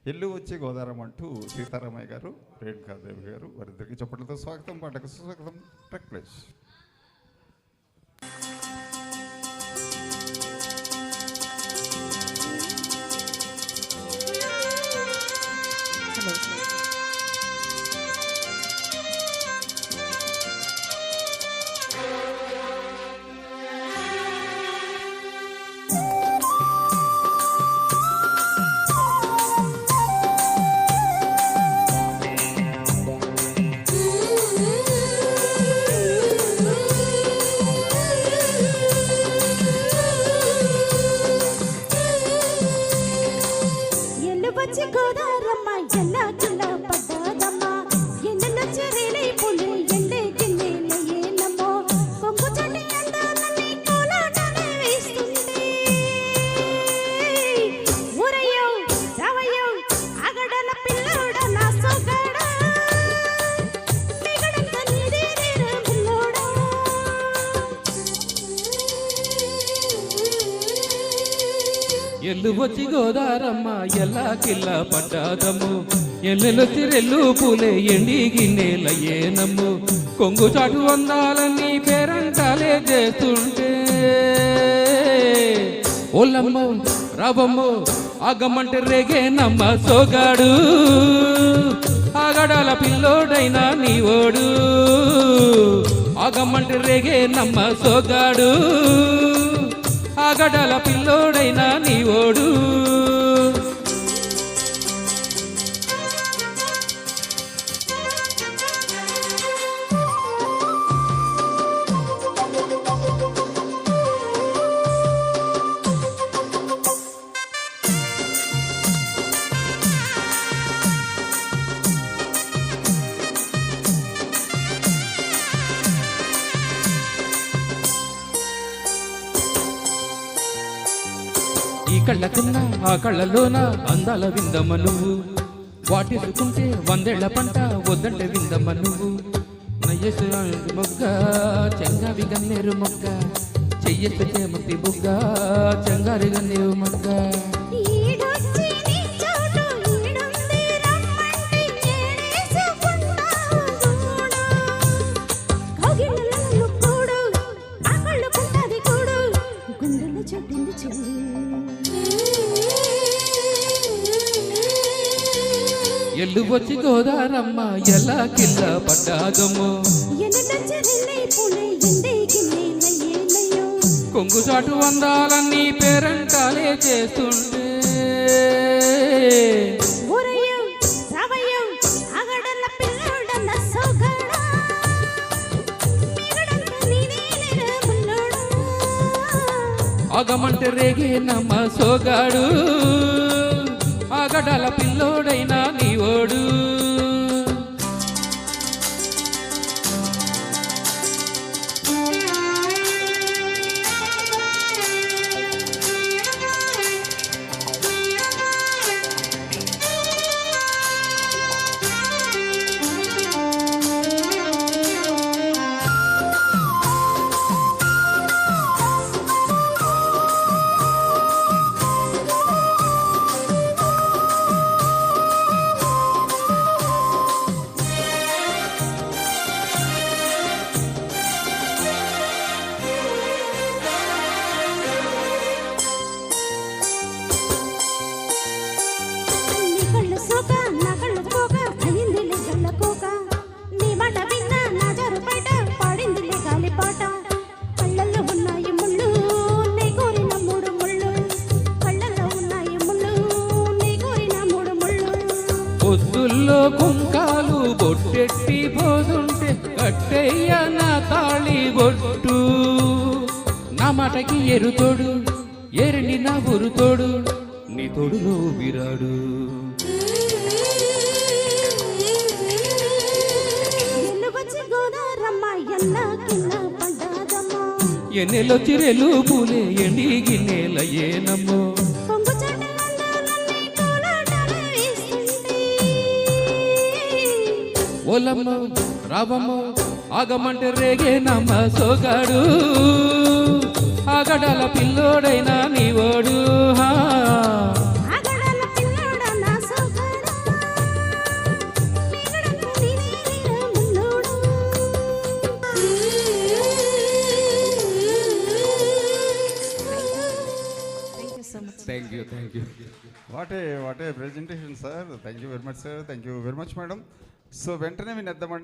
ఇల్లు వచ్చి గోదారం అంటూ సీతారామయ్య గారు, రేణుకాదేవి గారు వారిద్దరికి చప్పట్లతో స్వాగతం, పాటకు స్వాగతం. Trek place. ఎల్లు వచ్చి గోదారమ్మ ఎల్లా కిల్లా పడ్డాదమ్ము, ఎల్లెలు తిరెల్లు పూలే ఎండి గిన్నెలయ్యేనమ్ము, కొంగు చాటు అందాలన్నీ పేరంటాలే చేస్తుంటే ఓలమ్మో రాబమ్మో ఆగమ్మంటే రేగే నమ్మ సోగాడు, ఆగడాల పిల్లోడైనా నీ ఓడు, ఆగమ్మంటే రేగే నమ్మ సోగాడు, ఆగడాల పిల్లోడైనా నీ ఓడు. ఈ కళ్ళకున్న ఆ కళ్ళలోన అందాల విందమ్మ నువ్వు, వాటేసుకుంటే 100 ఏళ్ల పంట వద్దంటే విందమ్మ నువ్వు, నయ్యేసు మొగ్గ చెంగావి గన్నేరు మొగ్గ, చెయ్యెత్తు చేమతి బుగ్గ చెంగారి గన్నేరు మొగ్గ. ఎల్లు వచ్చి గోదారమ్మ ఎలా కిల్ల పడ్డాదమ్మో, కొంగు చాటు అందాలన్నీ పేరంటాలే చేస్తుంటే ఆగమంటే రేగే నమ్మ సోగాడు, ఆగడాల పిల్లోడైనా నీ ఓడు. పొద్దుల్లో కుంకాలు బొట్టెట్టి పోతుంటే కట్టయ్య నా తాళి బొట్టు, నా మాటకి ఎరుతోడు ఎరండి నా ఊరుతోడు, నీ తోడులో విరాడు. ఎన్నెలో చిరెలు పూలే ఎండి గిన్నెలయ్యేనమ్మో, ఓలమ్మో రావమ్మో ఆగమంటే రేగే నమ్మ సోగాడు, ఆగడాల పిల్లోడైనా నీ ఓడు. You what a presentation sir. Thank you very much sir. Thank you very much madam. So వెంటనే వినేద్దామండి.